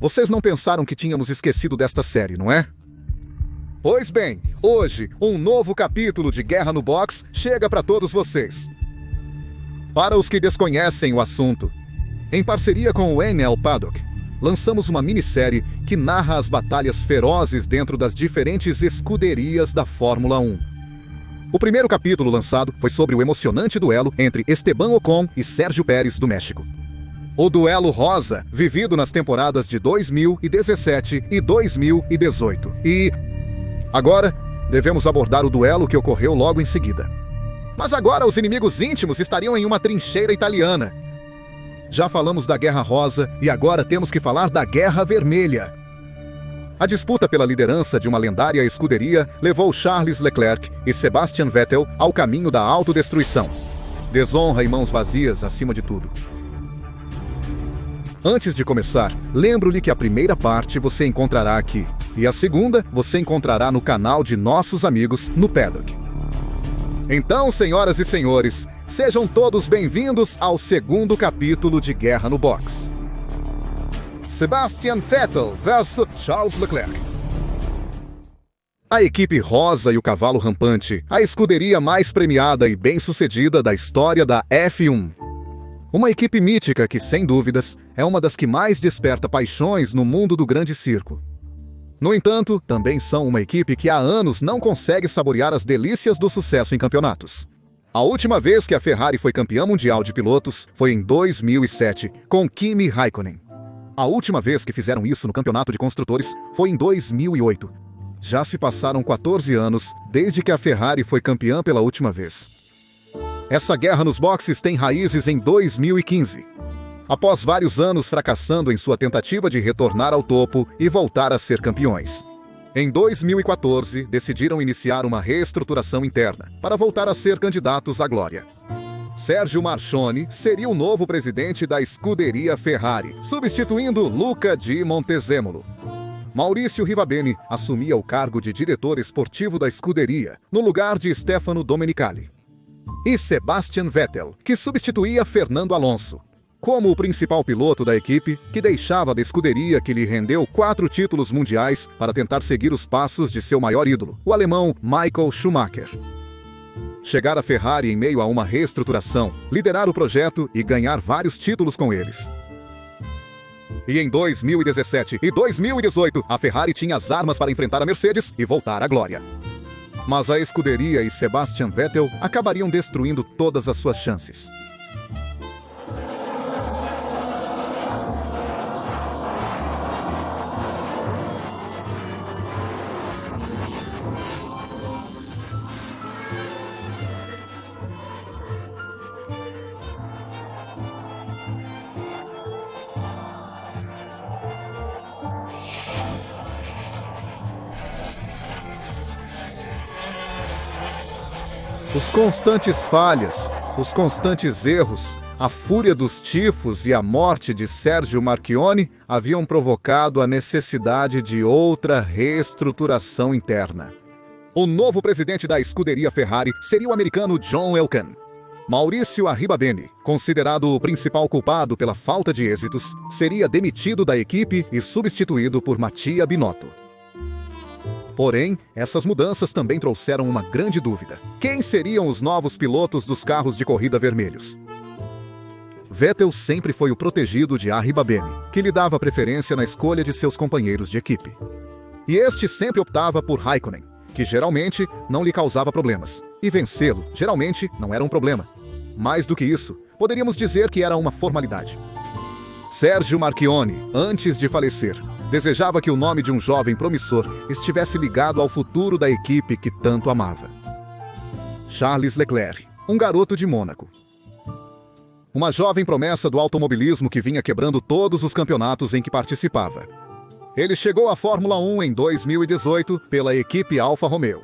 vocês não pensaram que tínhamos esquecido desta série, não é? Pois bem, hoje, um novo capítulo de Guerra no Box chega para todos vocês. Para os que desconhecem o assunto, em parceria com o NL Paddock, lançamos uma minissérie que narra as batalhas ferozes dentro das diferentes escuderias da Fórmula 1. O primeiro capítulo lançado foi sobre o emocionante duelo entre Esteban Ocon e Sérgio Pérez do México. O duelo rosa, vivido nas temporadas de 2017 e 2018. E agora, devemos abordar o duelo que ocorreu logo em seguida. Mas agora os inimigos íntimos estariam em uma trincheira italiana. Já falamos da Guerra Rosa e agora temos que falar da Guerra Vermelha. A disputa pela liderança de uma lendária escuderia levou Charles Leclerc e Sebastian Vettel ao caminho da autodestruição. Desonra e mãos vazias acima de tudo. Antes de começar, lembro-lhe que a primeira parte você encontrará aqui, e a segunda você encontrará no canal de nossos amigos no Paddock. Então, senhoras e senhores, sejam todos bem-vindos ao segundo capítulo de Guerra no Box. Sebastian Vettel vs Charles Leclerc. A equipe rosa e o cavalo rampante, a escuderia mais premiada e bem-sucedida da história da F1. Uma equipe mítica que, sem dúvidas, é uma das que mais desperta paixões no mundo do grande circo. No entanto, também são uma equipe que há anos não consegue saborear as delícias do sucesso em campeonatos. A última vez que a Ferrari foi campeã mundial de pilotos foi em 2007, com Kimi Raikkonen. A última vez que fizeram isso no campeonato de construtores foi em 2008. Já se passaram 14 anos desde que a Ferrari foi campeã pela última vez. Essa guerra nos boxes tem raízes em 2015. Após vários anos fracassando em sua tentativa de retornar ao topo e voltar a ser campeões. Em 2014, decidiram iniciar uma reestruturação interna para voltar a ser candidatos à glória. Sergio Marchionne seria o novo presidente da escuderia Ferrari, substituindo Luca Di Montezemolo. Maurício Rivabene assumia o cargo de diretor esportivo da escuderia, no lugar de Stefano Domenicali. E Sebastian Vettel, que substituía Fernando Alonso, como o principal piloto da equipe, que deixava da escuderia que lhe rendeu 4 títulos mundiais para tentar seguir os passos de seu maior ídolo, o alemão Michael Schumacher. Chegar à Ferrari em meio a uma reestruturação, liderar o projeto e ganhar vários títulos com eles. E em 2017 e 2018, a Ferrari tinha as armas para enfrentar a Mercedes e voltar à glória. Mas a escuderia e Sebastian Vettel acabariam destruindo todas as suas chances. Os constantes falhas, os constantes erros, a fúria dos tifos e a morte de Sergio Marchionne haviam provocado a necessidade de outra reestruturação interna. O novo presidente da escuderia Ferrari seria o americano John Elkann. Maurício Arribabene, considerado o principal culpado pela falta de êxitos, seria demitido da equipe e substituído por Mattia Binotto. Porém, essas mudanças também trouxeram uma grande dúvida. Quem seriam os novos pilotos dos carros de corrida vermelhos? Vettel sempre foi o protegido de Arribabene, que lhe dava preferência na escolha de seus companheiros de equipe. E este sempre optava por Raikkonen, que geralmente não lhe causava problemas. E vencê-lo, geralmente, não era um problema. Mais do que isso, poderíamos dizer que era uma formalidade. Sergio Marchionne, antes de falecer, desejava que o nome de um jovem promissor estivesse ligado ao futuro da equipe que tanto amava. Charles Leclerc, um garoto de Mônaco. Uma jovem promessa do automobilismo que vinha quebrando todos os campeonatos em que participava. Ele chegou à Fórmula 1 em 2018 pela equipe Alfa Romeo.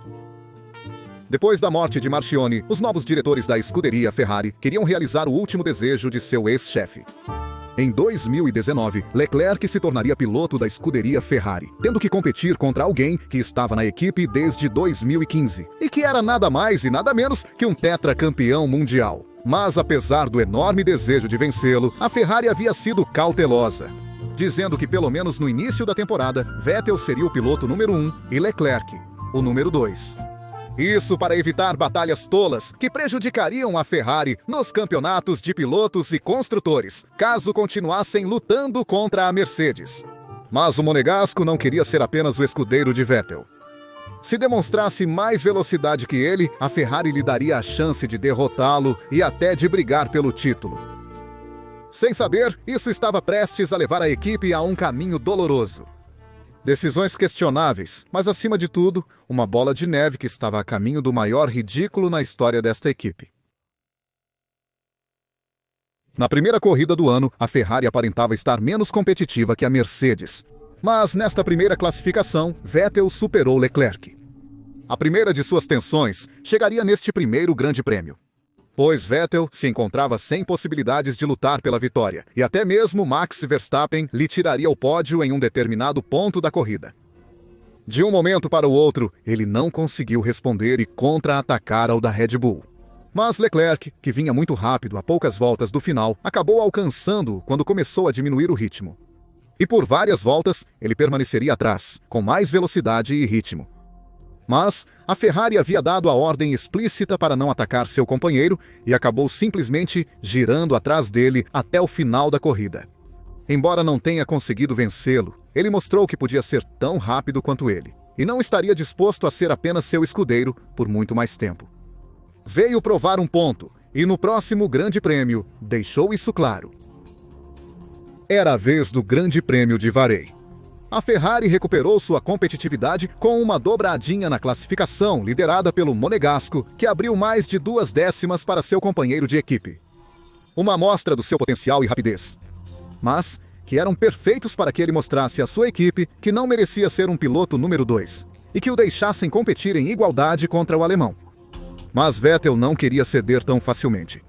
Depois da morte de Marchionne, os novos diretores da escuderia Ferrari queriam realizar o último desejo de seu ex-chefe. Em 2019, Leclerc se tornaria piloto da escuderia Ferrari, tendo que competir contra alguém que estava na equipe desde 2015 e que era nada mais e nada menos que um tetracampeão mundial. Mas apesar do enorme desejo de vencê-lo, a Ferrari havia sido cautelosa. dizendo que pelo menos no início da temporada, Vettel seria o piloto número 1 e Leclerc, o número 2. Isso para evitar batalhas tolas que prejudicariam a Ferrari nos campeonatos de pilotos e construtores, caso continuassem lutando contra a Mercedes. Mas o monegasco não queria ser apenas o escudeiro de Vettel. Se demonstrasse mais velocidade que ele, a Ferrari lhe daria a chance de derrotá-lo e até de brigar pelo título. Sem saber, isso estava prestes a levar a equipe a um caminho doloroso. Decisões questionáveis, mas acima de tudo, uma bola de neve que estava a caminho do maior ridículo na história desta equipe. Na primeira corrida do ano, a Ferrari aparentava estar menos competitiva que a Mercedes. Mas nesta primeira classificação, Vettel superou Leclerc. A primeira de suas tensões chegaria neste primeiro grande prêmio, pois Vettel se encontrava sem possibilidades de lutar pela vitória, e até mesmo Max Verstappen lhe tiraria o pódio em um determinado ponto da corrida. De um momento para o outro, ele não conseguiu responder e contra-atacar ao da Red Bull. Mas Leclerc, que vinha muito rápido a poucas voltas do final, acabou alcançando-o quando começou a diminuir o ritmo. E por várias voltas, ele permaneceria atrás, com mais velocidade e ritmo. Mas a Ferrari havia dado a ordem explícita para não atacar seu companheiro e acabou simplesmente girando atrás dele até o final da corrida. Embora não tenha conseguido vencê-lo, ele mostrou que podia ser tão rápido quanto ele, e não estaria disposto a ser apenas seu escudeiro por muito mais tempo. Veio provar um ponto, e no próximo Grande Prêmio deixou isso claro. Era a vez do Grande Prêmio de Bahrein. A Ferrari recuperou sua competitividade com uma dobradinha na classificação, liderada pelo monegasco, que abriu mais de 2 décimas para seu companheiro de equipe. Uma amostra do seu potencial e rapidez, mas que eram perfeitos para que ele mostrasse à sua equipe que não merecia ser um piloto número 2, e que o deixassem competir em igualdade contra o alemão. Mas Vettel não queria ceder tão facilmente.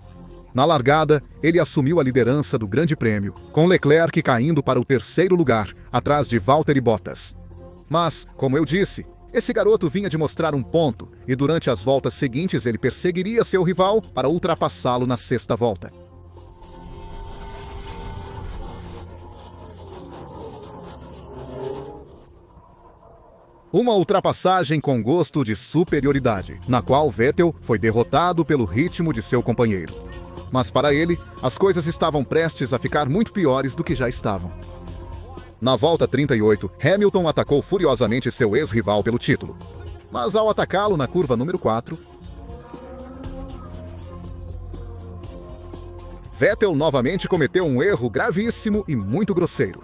Na largada, ele assumiu a liderança do Grande Prêmio, com Leclerc caindo para o 3º lugar, atrás de Valtteri Bottas. Mas, como eu disse, esse garoto vinha de mostrar um ponto, e durante as voltas seguintes ele perseguiria seu rival para ultrapassá-lo na 6ª volta. Uma ultrapassagem com gosto de superioridade, na qual Vettel foi derrotado pelo ritmo de seu companheiro. Mas para ele, as coisas estavam prestes a ficar muito piores do que já estavam. Na volta 38, Hamilton atacou furiosamente seu ex-rival pelo título. Mas ao atacá-lo na curva número 4, Vettel novamente cometeu um erro gravíssimo e muito grosseiro.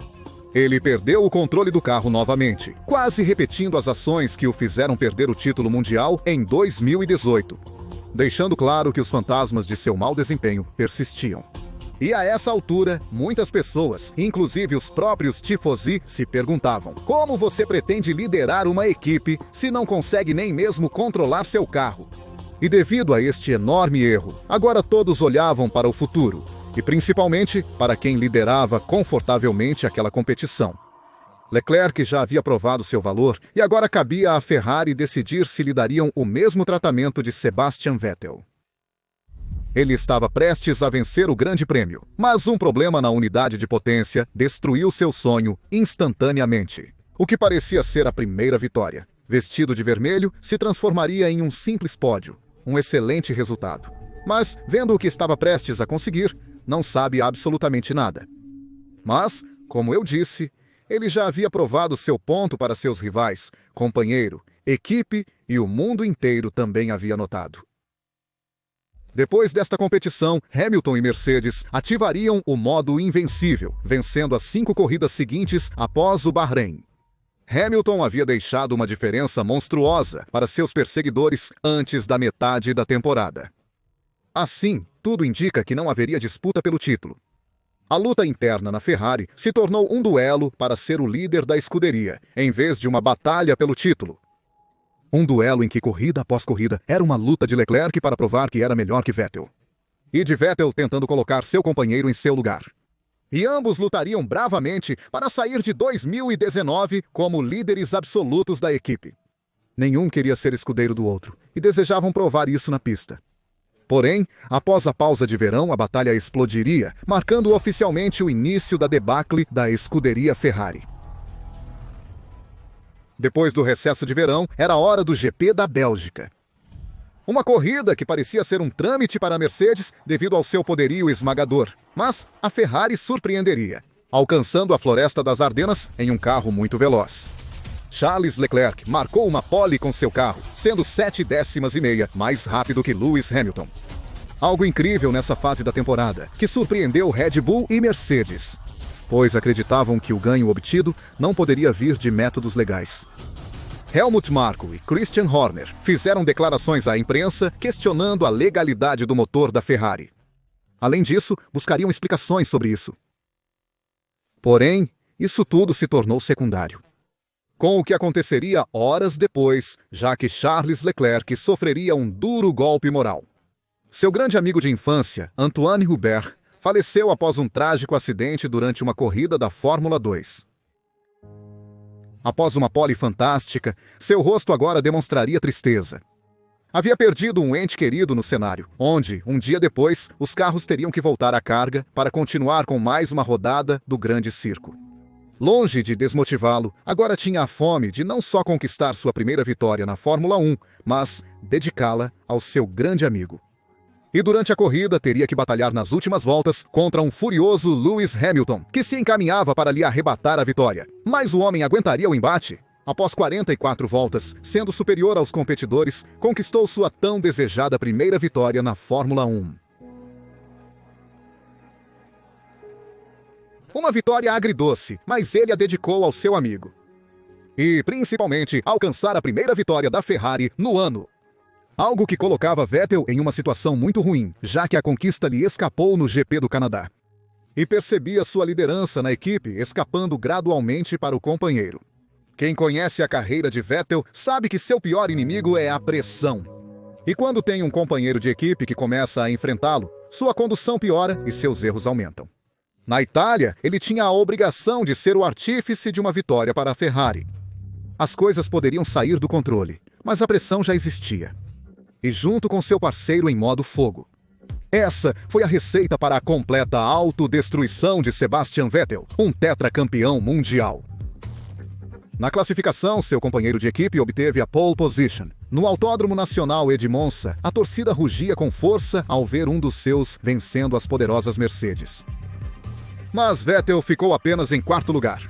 Ele perdeu o controle do carro novamente, quase repetindo as ações que o fizeram perder o título mundial em 2018. Deixando claro que os fantasmas de seu mau desempenho persistiam. E a essa altura, muitas pessoas, inclusive os próprios tifosi, se perguntavam: como você pretende liderar uma equipe se não consegue nem mesmo controlar seu carro? E devido a este enorme erro, agora todos olhavam para o futuro, e principalmente para quem liderava confortavelmente aquela competição. Leclerc já havia provado seu valor e agora cabia à Ferrari decidir se lhe dariam o mesmo tratamento de Sebastian Vettel. Ele estava prestes a vencer o Grande Prêmio, mas um problema na unidade de potência destruiu seu sonho instantaneamente. O que parecia ser a primeira vitória, vestido de vermelho, se transformaria em um simples pódio, um excelente resultado. Mas, vendo o que estava prestes a conseguir, não sabe absolutamente nada. Mas, como eu disse, ele já havia provado seu ponto para seus rivais, companheiro, equipe e o mundo inteiro também havia notado. Depois desta competição, Hamilton e Mercedes ativariam o modo invencível, vencendo as 5 corridas seguintes após o Bahrein. Hamilton havia deixado uma diferença monstruosa para seus perseguidores antes da metade da temporada. Assim, tudo indica que não haveria disputa pelo título. A luta interna na Ferrari se tornou um duelo para ser o líder da escuderia, em vez de uma batalha pelo título. Um duelo em que corrida após corrida era uma luta de Leclerc para provar que era melhor que Vettel. E de Vettel tentando colocar seu companheiro em seu lugar. E ambos lutariam bravamente para sair de 2019 como líderes absolutos da equipe. Nenhum queria ser escudeiro do outro, e desejavam provar isso na pista. Porém, após a pausa de verão, a batalha explodiria, marcando oficialmente o início da debacle da escuderia Ferrari. Depois do recesso de verão, era a hora do GP da Bélgica. Uma corrida que parecia ser um trâmite para a Mercedes devido ao seu poderio esmagador. Mas a Ferrari surpreenderia, alcançando a Floresta das Ardenas em um carro muito veloz. Charles Leclerc marcou uma pole com seu carro, sendo 7 décimas e meia mais rápido que Lewis Hamilton. Algo incrível nessa fase da temporada, que surpreendeu Red Bull e Mercedes, pois acreditavam que o ganho obtido não poderia vir de métodos legais. Helmut Marko e Christian Horner fizeram declarações à imprensa questionando a legalidade do motor da Ferrari. Além disso, buscariam explicações sobre isso. Porém, isso tudo se tornou secundário, com o que aconteceria horas depois, já que Charles Leclerc sofreria um duro golpe moral. Seu grande amigo de infância, Antoine Hubert, faleceu após um trágico acidente durante uma corrida da Fórmula 2. Após uma pole fantástica, seu rosto agora demonstraria tristeza. Havia perdido um ente querido no cenário, onde, um dia depois, os carros teriam que voltar à carga para continuar com mais uma rodada do grande circo. Longe de desmotivá-lo, agora tinha a fome de não só conquistar sua primeira vitória na Fórmula 1, mas dedicá-la ao seu grande amigo. E durante a corrida teria que batalhar nas últimas voltas contra um furioso Lewis Hamilton, que se encaminhava para lhe arrebatar a vitória. Mas o homem aguentaria o embate? Após 44 voltas, sendo superior aos competidores, conquistou sua tão desejada primeira vitória na Fórmula 1. Uma vitória agridoce, mas ele a dedicou ao seu amigo. E, principalmente, alcançar a primeira vitória da Ferrari no ano. Algo que colocava Vettel em uma situação muito ruim, já que a conquista lhe escapou no GP do Canadá. E percebia sua liderança na equipe escapando gradualmente para o companheiro. Quem conhece a carreira de Vettel sabe que seu pior inimigo é a pressão. E quando tem um companheiro de equipe que começa a enfrentá-lo, sua condução piora e seus erros aumentam. Na Itália, ele tinha a obrigação de ser o artífice de uma vitória para a Ferrari. As coisas poderiam sair do controle, mas a pressão já existia. E junto com seu parceiro em modo fogo. Essa foi a receita para a completa autodestruição de Sebastian Vettel, um tetracampeão mundial. Na classificação, seu companheiro de equipe obteve a pole position. No Autódromo Nacional Edmonton, a torcida rugia com força ao ver um dos seus vencendo as poderosas Mercedes. Mas Vettel ficou apenas em quarto lugar.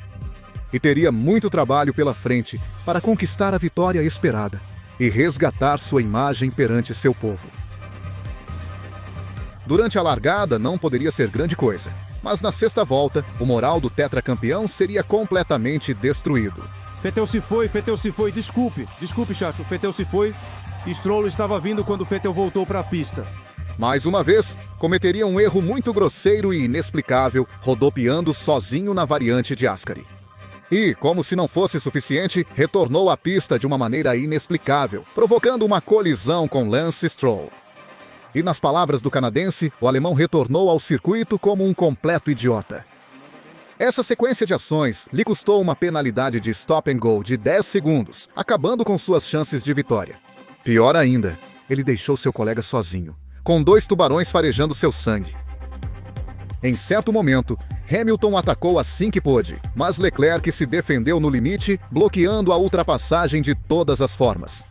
E teria muito trabalho pela frente para conquistar a vitória esperada e resgatar sua imagem perante seu povo. Durante a largada não poderia ser grande coisa, mas na sexta volta, o moral do tetracampeão seria completamente destruído. Vettel se foi, desculpe, Chacho, Vettel se foi, Stroll estava vindo quando Vettel voltou para a pista. Mais uma vez, cometeria um erro muito grosseiro e inexplicável, rodopiando sozinho na variante de Ascari. E, como se não fosse suficiente, retornou à pista de uma maneira inexplicável, provocando uma colisão com Lance Stroll. E nas palavras do canadense, o alemão retornou ao circuito como um completo idiota. Essa sequência de ações lhe custou uma penalidade de stop and go de 10 segundos, acabando com suas chances de vitória. Pior ainda, ele deixou seu colega sozinho, com 2 tubarões farejando seu sangue. Em certo momento, Hamilton atacou assim que pôde, mas Leclerc se defendeu no limite, bloqueando a ultrapassagem de todas as formas.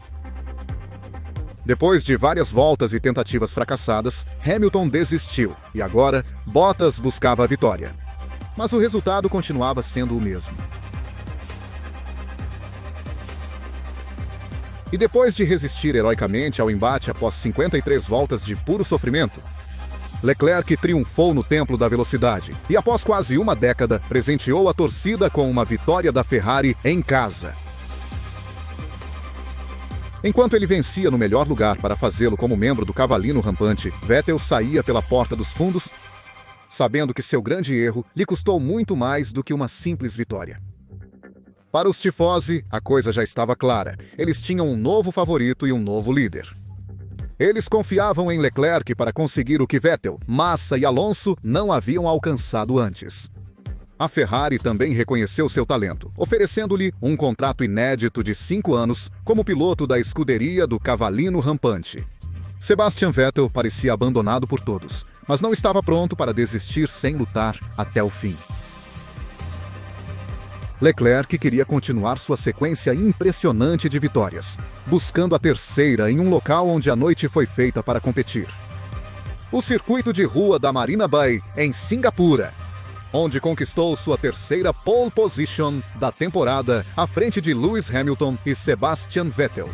Depois de várias voltas e tentativas fracassadas, Hamilton desistiu e agora Bottas buscava a vitória. Mas o resultado continuava sendo o mesmo. E depois de resistir heroicamente ao embate após 53 voltas de puro sofrimento, Leclerc triunfou no templo da velocidade e, após quase uma década, presenteou a torcida com uma vitória da Ferrari em casa. Enquanto ele vencia no melhor lugar para fazê-lo como membro do Cavalino Rampante, Vettel saía pela porta dos fundos, sabendo que seu grande erro lhe custou muito mais do que uma simples vitória. Para os tifosi, a coisa já estava clara. Eles tinham um novo favorito e um novo líder. Eles confiavam em Leclerc para conseguir o que Vettel, Massa e Alonso não haviam alcançado antes. A Ferrari também reconheceu seu talento, oferecendo-lhe um contrato inédito de 5 anos como piloto da escuderia do Cavalino Rampante. Sebastian Vettel parecia abandonado por todos, mas não estava pronto para desistir sem lutar até o fim. Leclerc queria continuar sua sequência impressionante de vitórias, buscando a terceira em um local onde a noite foi feita para competir. O circuito de rua da Marina Bay, em Singapura, onde conquistou sua terceira pole position da temporada à frente de Lewis Hamilton e Sebastian Vettel.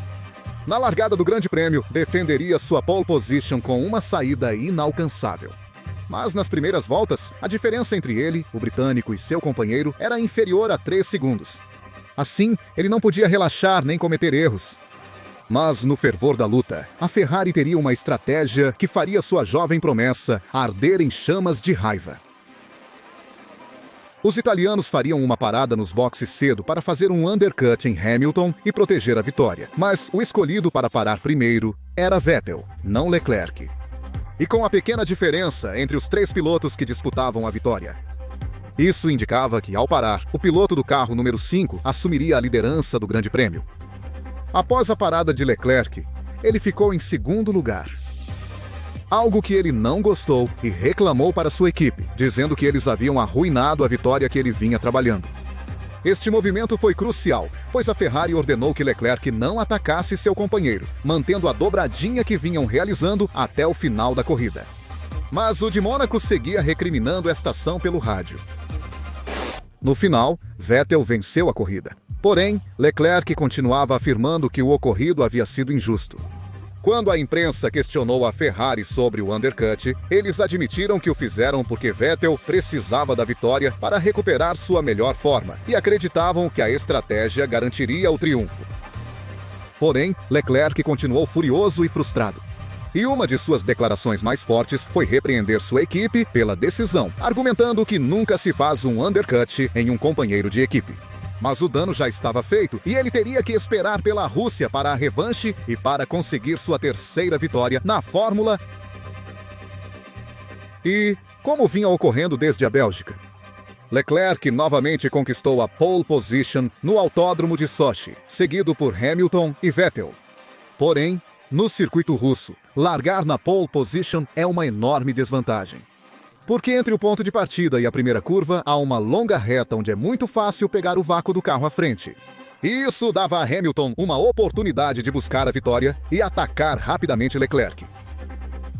Na largada do Grande Prêmio, defenderia sua pole position com uma saída inalcançável. Mas nas primeiras voltas, a diferença entre ele, o britânico e seu companheiro era inferior a 3 segundos. Assim, ele não podia relaxar nem cometer erros. Mas no fervor da luta, a Ferrari teria uma estratégia que faria sua jovem promessa arder em chamas de raiva. Os italianos fariam uma parada nos boxes cedo para fazer um undercut em Hamilton e proteger a vitória. Mas o escolhido para parar primeiro era Vettel, não Leclerc. E com a pequena diferença entre os 3 pilotos que disputavam a vitória. Isso indicava que, ao parar, o piloto do carro número 5 assumiria a liderança do Grande Prêmio. Após a parada de Leclerc, ele ficou em segundo lugar. Algo que ele não gostou e reclamou para sua equipe, dizendo que eles haviam arruinado a vitória que ele vinha trabalhando. Este movimento foi crucial, pois a Ferrari ordenou que Leclerc não atacasse seu companheiro, mantendo a dobradinha que vinham realizando até o final da corrida. Mas o de Mônaco seguia recriminando esta ação pelo rádio. No final, Vettel venceu a corrida. Porém, Leclerc continuava afirmando que o ocorrido havia sido injusto. Quando a imprensa questionou a Ferrari sobre o undercut, eles admitiram que o fizeram porque Vettel precisava da vitória para recuperar sua melhor forma e acreditavam que a estratégia garantiria o triunfo. Porém, Leclerc continuou furioso e frustrado. E uma de suas declarações mais fortes foi repreender sua equipe pela decisão, argumentando que nunca se faz um undercut em um companheiro de equipe. Mas o dano já estava feito e ele teria que esperar pela Rússia para a revanche e para conseguir sua terceira vitória na Fórmula. E como vinha ocorrendo desde a Bélgica, Leclerc novamente conquistou a pole position no Autódromo de Sochi, seguido por Hamilton e Vettel. Porém, no circuito russo, largar na pole position é uma enorme desvantagem. Porque entre o ponto de partida e a primeira curva há uma longa reta onde é muito fácil pegar o vácuo do carro à frente. Isso dava a Hamilton uma oportunidade de buscar a vitória e atacar rapidamente Leclerc.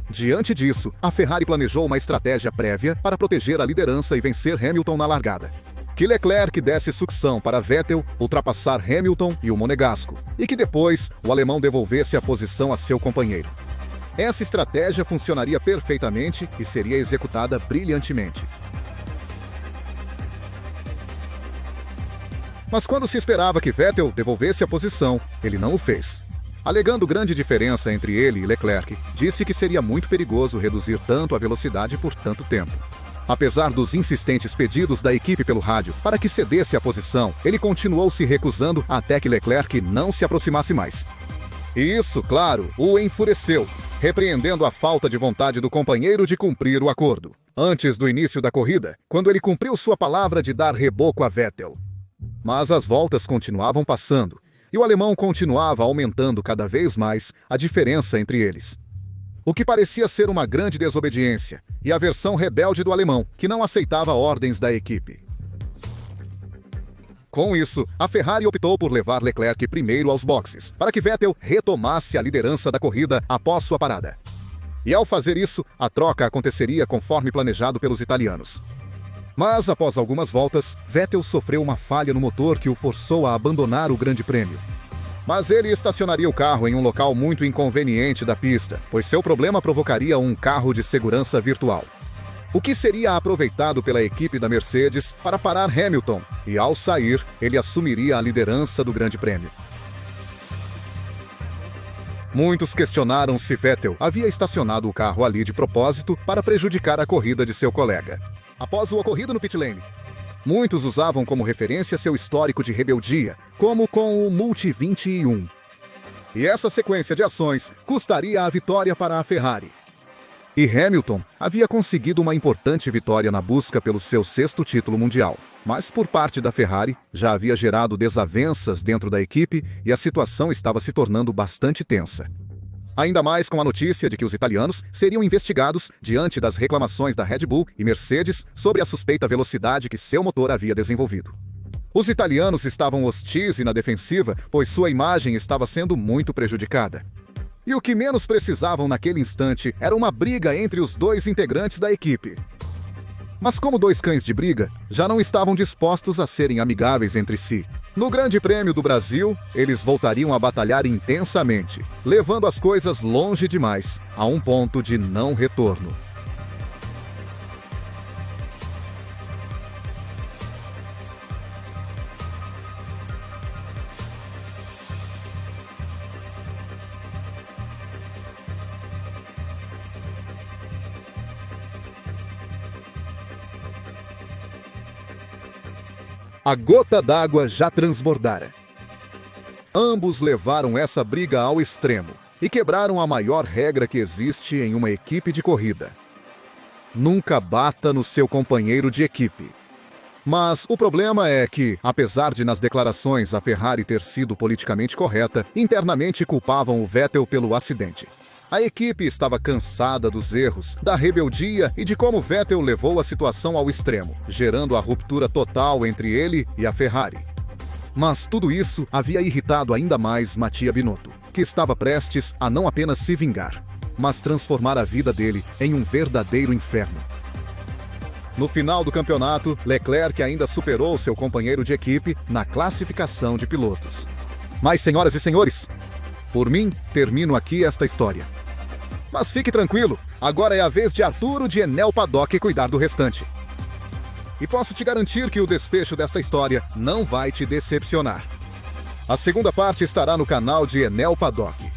Diante disso, a Ferrari planejou uma estratégia prévia para proteger a liderança e vencer Hamilton na largada. Que Leclerc desse sucção para Vettel ultrapassar Hamilton e o monegasco, e que depois o alemão devolvesse a posição a seu companheiro. Essa estratégia funcionaria perfeitamente e seria executada brilhantemente. Mas quando se esperava que Vettel devolvesse a posição, ele não o fez. Alegando grande diferença entre ele e Leclerc, disse que seria muito perigoso reduzir tanto a velocidade por tanto tempo. Apesar dos insistentes pedidos da equipe pelo rádio para que cedesse a posição, ele continuou se recusando até que Leclerc não se aproximasse mais. E isso, claro, o enfureceu, repreendendo a falta de vontade do companheiro de cumprir o acordo. Antes do início da corrida, quando ele cumpriu sua palavra de dar reboco a Vettel. Mas as voltas continuavam passando, e o alemão continuava aumentando cada vez mais a diferença entre eles. O que parecia ser uma grande desobediência, e a versão rebelde do alemão, que não aceitava ordens da equipe. Com isso, a Ferrari optou por levar Leclerc primeiro aos boxes, para que Vettel retomasse a liderança da corrida após sua parada. E ao fazer isso, a troca aconteceria conforme planejado pelos italianos. Mas após algumas voltas, Vettel sofreu uma falha no motor que o forçou a abandonar o Grande Prêmio. Mas ele estacionaria o carro em um local muito inconveniente da pista, pois seu problema provocaria um carro de segurança virtual. O que seria aproveitado pela equipe da Mercedes para parar Hamilton, e ao sair, ele assumiria a liderança do Grande Prêmio. Muitos questionaram se Vettel havia estacionado o carro ali de propósito para prejudicar a corrida de seu colega. Após o ocorrido no pit lane, muitos usavam como referência seu histórico de rebeldia, como com o Multi 21. E essa sequência de ações custaria a vitória para a Ferrari. E Hamilton havia conseguido uma importante vitória na busca pelo seu 6º título mundial. Mas por parte da Ferrari, já havia gerado desavenças dentro da equipe e a situação estava se tornando bastante tensa. Ainda mais com a notícia de que os italianos seriam investigados diante das reclamações da Red Bull e Mercedes sobre a suspeita velocidade que seu motor havia desenvolvido. Os italianos estavam hostis e na defensiva, pois sua imagem estava sendo muito prejudicada. E o que menos precisavam naquele instante era uma briga entre os dois integrantes da equipe. Mas como dois cães de briga, já não estavam dispostos a serem amigáveis entre si. No Grande Prêmio do Brasil, eles voltariam a batalhar intensamente, levando as coisas longe demais, a um ponto de não retorno. A gota d'água já transbordara. Ambos levaram essa briga ao extremo e quebraram a maior regra que existe em uma equipe de corrida: nunca bata no seu companheiro de equipe. Mas o problema é que, apesar de nas declarações a Ferrari ter sido politicamente correta, internamente culpavam o Vettel pelo acidente. A equipe estava cansada dos erros, da rebeldia e de como Vettel levou a situação ao extremo, gerando a ruptura total entre ele e a Ferrari. Mas tudo isso havia irritado ainda mais Mattia Binotto, que estava prestes a não apenas se vingar, mas transformar a vida dele em um verdadeiro inferno. No final do campeonato, Leclerc ainda superou seu companheiro de equipe na classificação de pilotos. Mas, senhoras e senhores, por mim, termino aqui esta história. Mas fique tranquilo, agora é a vez de Arturo de Enel Paddock cuidar do restante. E posso te garantir que o desfecho desta história não vai te decepcionar. A segunda parte estará no canal de Enel Paddock.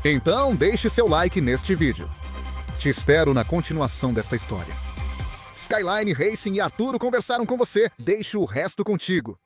Então deixe seu like neste vídeo. Te espero na continuação desta história. Skyline Racing e Arturo conversaram com você, deixo o resto contigo.